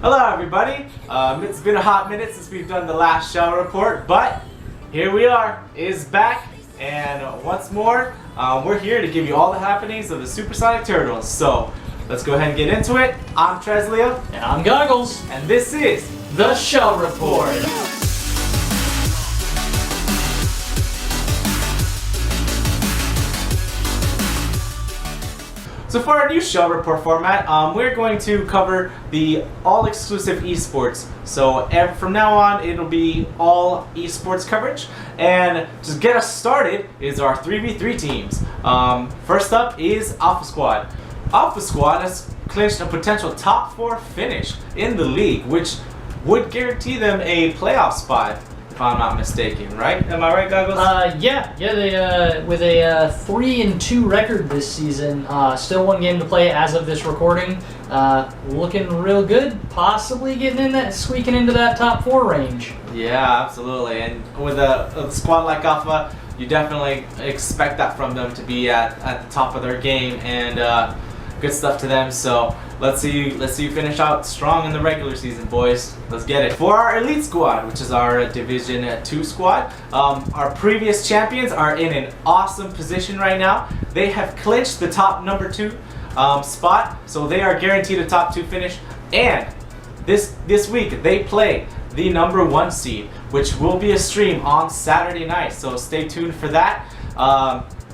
Hello everybody, it's been a hot minute since we've done the last show report, but here we are, is back, and once more, we're here to give you all the happenings of the Supersonic Turtles. So, let's go ahead and get into it. I'm Tresleo. And I'm Goggles. And this is the Show Report. So for our new show report format, we're going to cover the all-exclusive esports. So from now on, it'll be all esports coverage. And to get us started is our 3v3 teams. First up is Alpha Squad. Alpha Squad has clinched a potential top 4 finish in the league, which would guarantee them a playoff spot, if I'm not mistaken, right? Am I right, Goggles? Yeah. They with a 3-2 record this season. Still one game to play as of this recording. Looking real good. Possibly squeaking into that top 4 range. Yeah, absolutely. And with a squad like Alpha, you definitely expect that from them to be at the top of their game, and good stuff to them. So let's see you finish out strong in the regular season, boys. Let's get it. For our elite squad, which is our Division 2 squad, our previous champions are in an awesome position right now. They have clinched the top number 2 spot, so they are guaranteed a top 2 finish. And this week they play the number 1 seed, which will be a stream on Saturday night. So stay tuned for that.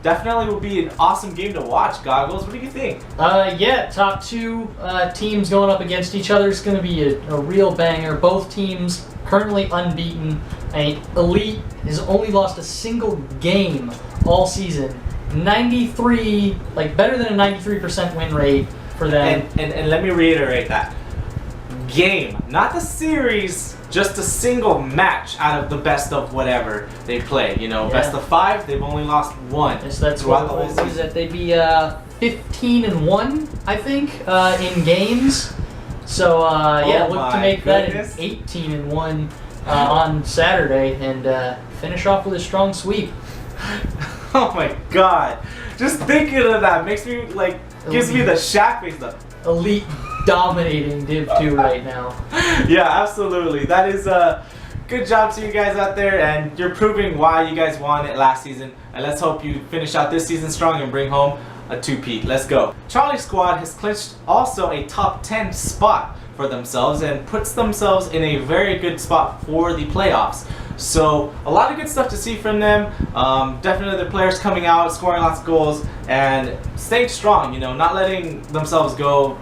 Definitely will be an awesome game to watch, Goggles. What do you think? Yeah, top 2 teams going up against each other is going to be a real banger. Both teams currently unbeaten. Elite has only lost a single game all season. 93, better than a 93% win rate for them. And let me reiterate that. Game, not the series, just a single match out of the best of whatever they play. Best of 5, they've only lost 1. Yes, that's what the whole season. That they'd be 15-1, I think, in games. So look to make that an 18-1 on Saturday and finish off with a strong sweep. Oh my God! Just thinking of that makes me gives me the Shaq face. Elite dominating Div 2 right now. Yeah, absolutely. That is a good job to you guys out there, and you're proving why you guys won it last season. And let's hope you finish out this season strong and bring home a 2-peat. Let's go. Charlie Squad has clinched also a top 10 spot for themselves and puts themselves in a very good spot for the playoffs. So a lot of good stuff to see from them. Definitely the players coming out, scoring lots of goals, and staying strong, not letting themselves go,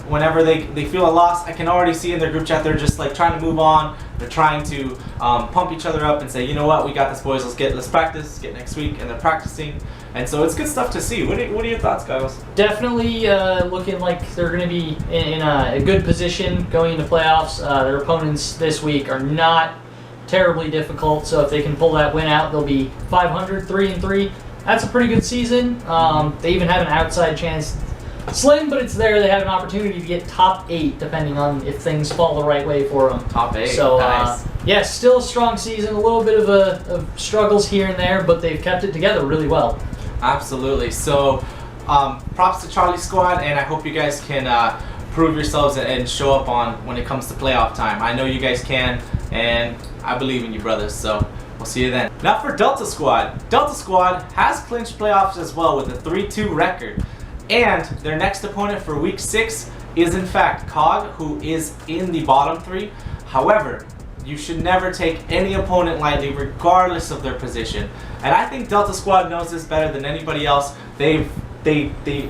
whenever they feel a loss. I can already see in their group chat they're just trying to move on. They're trying to pump each other up and say, you know what, we got this, boys. Let's practice. Let's get next week, and they're practicing. And so it's good stuff to see. What are your thoughts, Goggles? Definitely looking like they're going to be in a good position going into playoffs. Their opponents this week are not terribly difficult, so if they can pull that win out, they'll be 500, 3-3. That's a pretty good season. They even have an outside chance. Slim, but it's there. They have an opportunity to get top 8, depending on if things fall the right way for them. Top 8, so, nice. Yeah, still a strong season. A little bit of struggles here and there, but they've kept it together really well. Absolutely. So, props to Charlie Squad, and I hope you guys can prove yourselves and show up when it comes to playoff time. I know you guys can, and I believe in you, brothers. So, we'll see you then. Now for Delta Squad. Delta Squad has clinched playoffs as well with a 3-2 record. And their next opponent for week 6 is in fact COG, who is in the bottom 3. However, you should never take any opponent lightly, regardless of their position. And I think Delta Squad knows this better than anybody else. They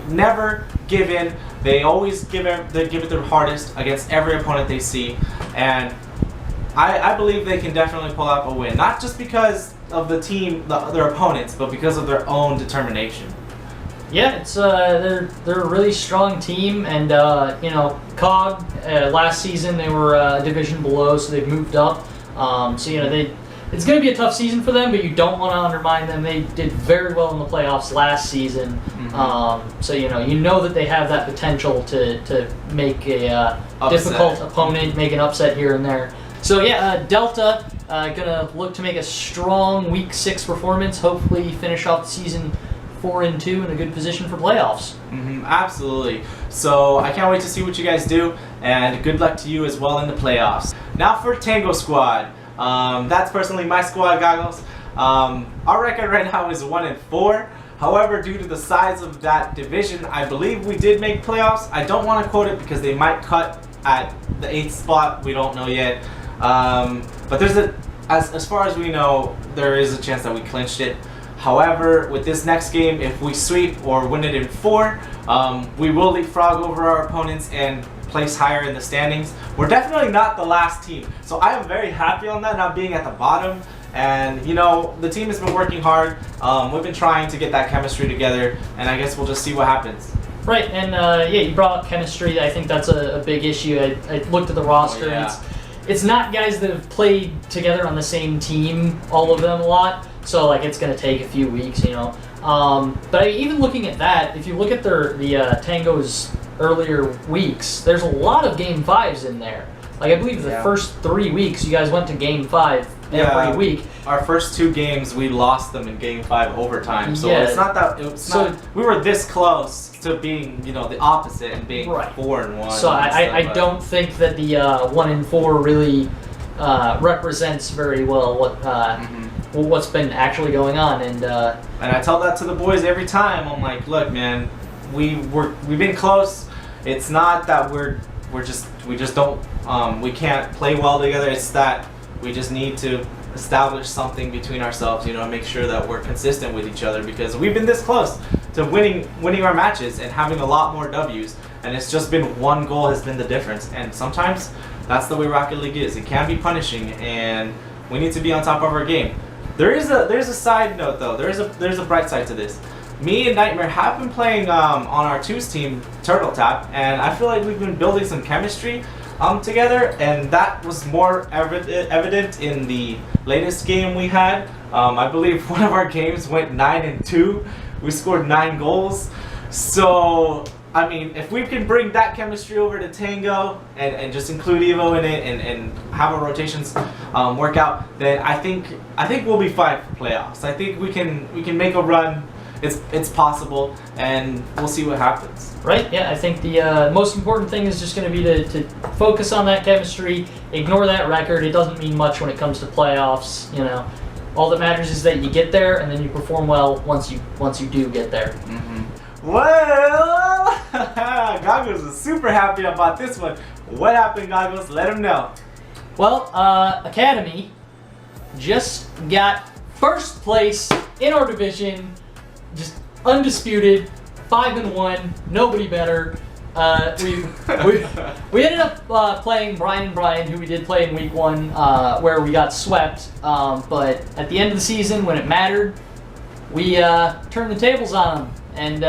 never give in. They always give it their hardest against every opponent they see. And I believe they can definitely pull out a win, not just because of the team, their opponents, but because of their own determination. Yeah, it's they're a really strong team, and COG last season they were a division below, so they've moved up. It's going to be a tough season for them, but you don't want to undermine them. They did very well in the playoffs last season, so you know that they have that potential to make a difficult opponent, make an upset here and there. So yeah, Delta gonna look to make a strong Week 6 performance. Hopefully, finish off the season 4-2 in a good position for playoffs. Absolutely. So I can't wait to see what you guys do, and good luck to you as well in the playoffs. Now for Tango Squad. That's personally my squad, Goggles. Our record right now is 1-4. However, due to the size of that division, I believe we did make playoffs. I don't want to quote it because they might cut at the 8th spot. We don't know yet. But there's as far as we know, there is a chance that we clinched it. However, with this next game, if we sweep or win it in 4, we will leapfrog over our opponents and place higher in the standings. We're definitely not the last team, so I am very happy on that, not being at the bottom. And you know, the team has been working hard. We've been trying to get that chemistry together, and I guess we'll just see what happens. Right, and yeah, you brought up chemistry. I think that's a big issue. I looked at the roster. Oh, yeah. It's not guys that have played together on the same team, all of them a lot. So like it's gonna take a few weeks, you know. But even looking at that, if you look at the Tango's earlier weeks, there's a lot of Game 5s in there. Like I believe the first 3 weeks, you guys went to Game 5 every week. Our first 2 games, we lost them in Game 5 overtime. So it's not that we were this close to being, you know, the opposite and being 4-1. So I don't think that the 1-4 really represents very well what's been actually going on. And I tell that to the boys every time. I'm like, look, man, we've been close. It's not that we just don't we can't play well together. It's that we just need to establish something between ourselves, you know, and make sure that we're consistent with each other, because we've been this close to winning our matches and having a lot more W's, and it's just been one goal has been the difference. And sometimes that's the way Rocket League is. It can be punishing, and we need to be on top of our game. There's a side note though. There's a bright side to this. Me and Nightmare have been playing on our 2's team, Turtle Tap, and I feel like we've been building some chemistry together, and that was more evident in the latest game we had. I believe one of our games went 9-2. We scored 9 goals. So I mean, if we can bring that chemistry over to Tango and just include Evo in it and have our rotations work out, then I think we'll be fine for playoffs. I think we can make a run. It's possible, and we'll see what happens. Right? Yeah, I think the most important thing is just going to be to focus on that chemistry, ignore that record. It doesn't mean much when it comes to playoffs. You know, all that matters is that you get there, and then you perform well once you do get there. Well, Goggles is super happy about this one. What happened, Goggles? Let him know. Well, Academy just got first place in our division, just undisputed, 5-1, nobody better. We ended up playing Brian and Brian, who we did play in week 1, where we got swept. But at the end of the season, when it mattered, we turned the tables on them. And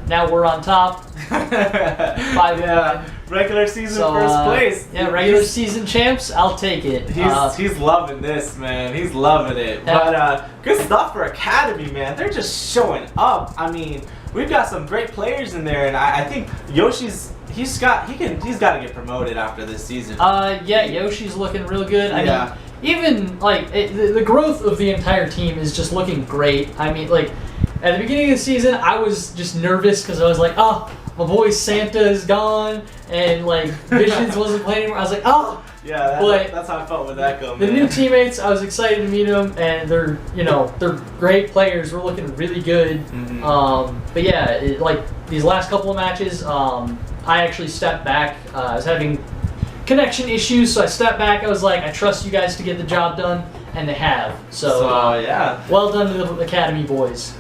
now we're on top. 5-1. Regular season first place. Yeah, regular season champs. I'll take it. He's loving this, man. He's loving it. But good stuff for Academy, man. They're just showing up. I mean, we've got some great players in there, and I think Yoshi's he's got to get promoted after this season. Yeah, Yoshi's looking real good. I mean, even like the growth of the entire team is just looking great. I mean, like. At the beginning of the season, I was just nervous because I was like, oh, my boy Santa is gone, and like Visions wasn't playing anymore. I was like, oh. Yeah, that's how I felt with Echo. The new teammates, I was excited to meet them, and they're great players. We're looking really good. But yeah, like these last couple of matches, I actually stepped back. I was having connection issues, so I stepped back. I was like, I trust you guys to get the job done, and they have. So yeah, well done to the Academy boys.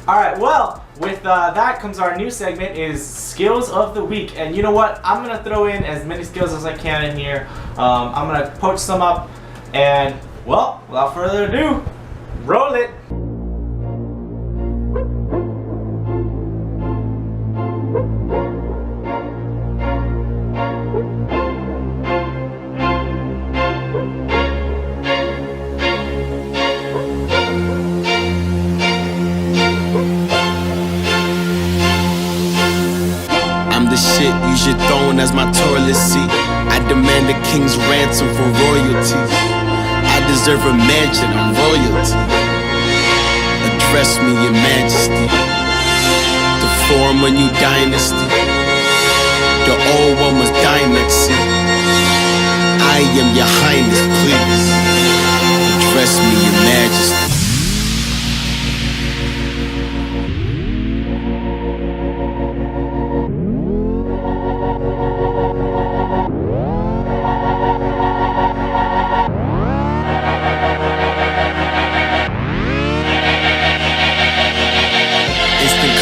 Alright, well, with that comes our new segment, is Skills of the Week. And you know what? I'm going to throw in as many skills as I can in here. I'm going to poach some up. And, well, without further ado, roll it! Shit, use your throne as my toilet seat. I demand a king's ransom for royalty. I deserve a mansion, I'm royalty. A Address me, your majesty. To form a new dynasty. The old one was dynasty. I am your highness, please. Address me, your majesty.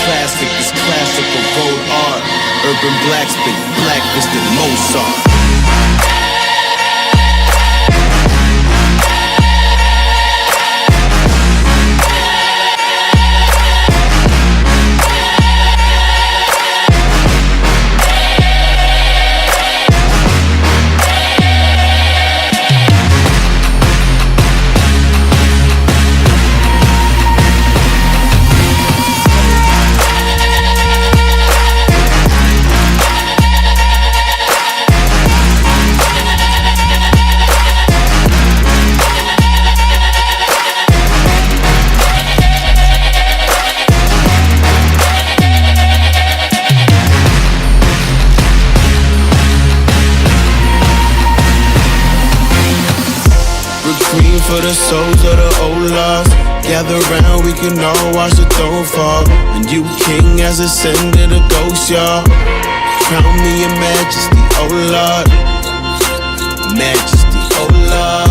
Classic, this classical gold art. Urban blacksmith, blacklisted Mozart. Green for the souls of the old lost. Gather round, we can all watch the throne fall. The new king has ascended a ghost, y'all. Crown me your majesty, oh Lord. Majesty, oh Lord.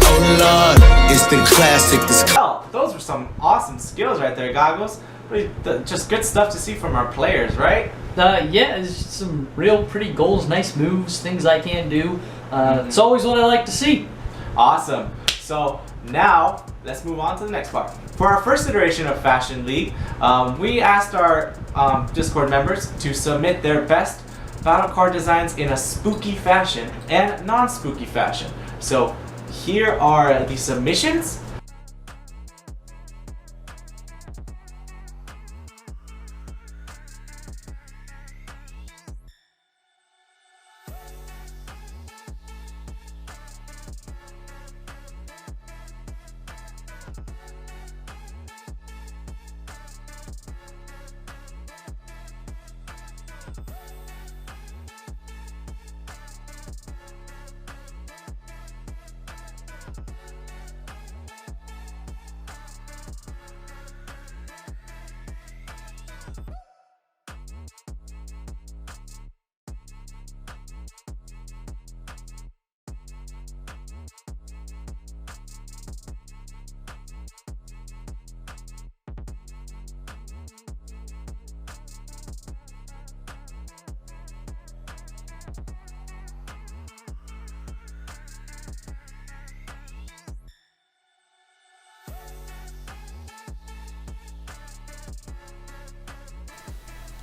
Oh Lord, instant classic, this Well, those were some awesome skills right there, Goggles. Just good stuff to see from our players, right? Yeah, it's just some real pretty goals, nice moves, things I can do. It's always what I like to see. Awesome. So now let's move on to the next part. For our first iteration of Fashion League, we asked our Discord members to submit their best battle card designs in a spooky fashion and non-spooky fashion. So here are the submissions.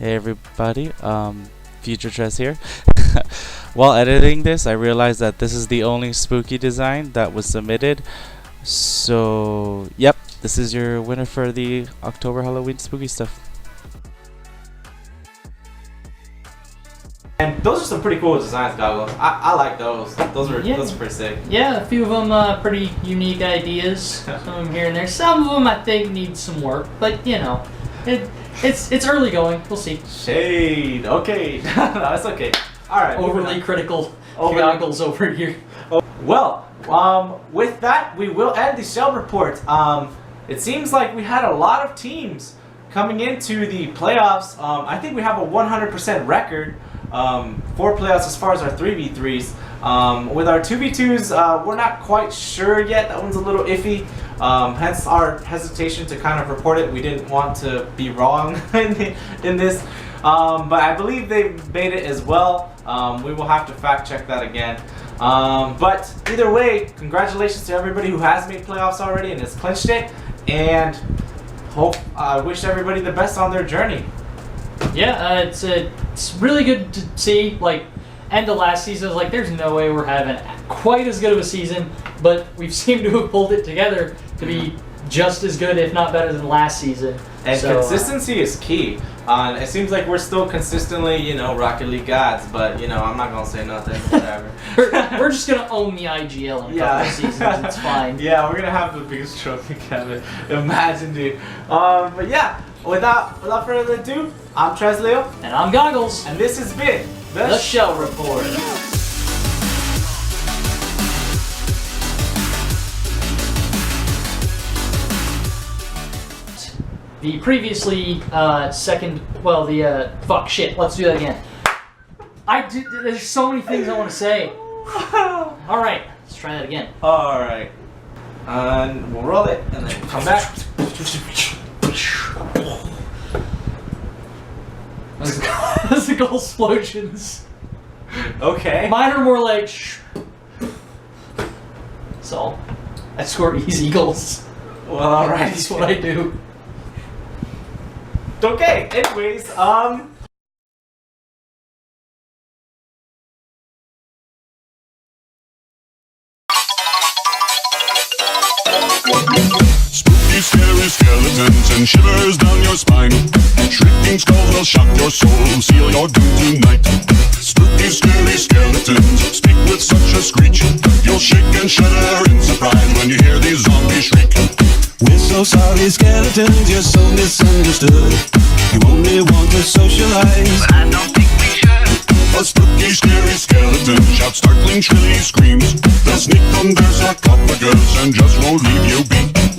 Hey everybody, Future Tres here. While editing this, I realized that this is the only spooky design that was submitted. So, yep, this is your winner for the October Halloween spooky stuff. And those are some pretty cool designs, Goggles. I like those. Those are pretty sick. Yeah, a few of them pretty unique ideas. Some of them here and there. Some of them I think need some work, but you know, it's early going. We'll see. Shade. Okay. No, it's okay. All right. Overly critical Goggles over here. Well, with that, we will end the shell report. It seems like we had a lot of teams coming into the playoffs. I think we have a 100% record for playoffs as far as our 3v3s. With our 2v2s, we're not quite sure yet. That one's a little iffy. Hence our hesitation to kind of report it. We didn't want to be wrong in this. But I believe they made it as well. We will have to fact check that again. But either way, congratulations to everybody who has made playoffs already and has clinched it. And I wish everybody the best on their journey. Yeah, it's really good to see. Like, end of last season, like there's no way we're having quite as good of a season, but we've seemed to have pulled it together to be just as good, if not better, than last season. And consistency is key. It seems like we're still consistently, you know, Rocket League gods, but you know, I'm not gonna say nothing. Whatever. we're just gonna own the IGL in a couple of seasons. It's fine. Yeah, we're gonna have the biggest trophy, Kevin. Imagine, dude. But yeah, without further ado, I'm Tresleo, And I'm Goggles. and this has been The Shell Report. The previously fuck shit. Let's do that again. There's so many things I want to say. All right, let's try that again. All right, and we'll roll it, and then come back. That's the goal explosions. Okay. Mine are more like shh. So, I score easy goals. Well, all right. That's what I do. Okay. Anyways, Spooky, scary skeletons and shivers down your spine. Shrieking skulls will shock your soul, seal your doom tonight. Spooky, scary skeletons speak with such a screech. You'll shake and shudder in surprise when you hear these zombies shriek. We're so sorry, skeletons, you're so misunderstood. You only want to socialize, but I don't think we should. A spooky, scary skeleton shouts startling, shrilly screams. They'll sneak under sarcophagus and just won't leave you be.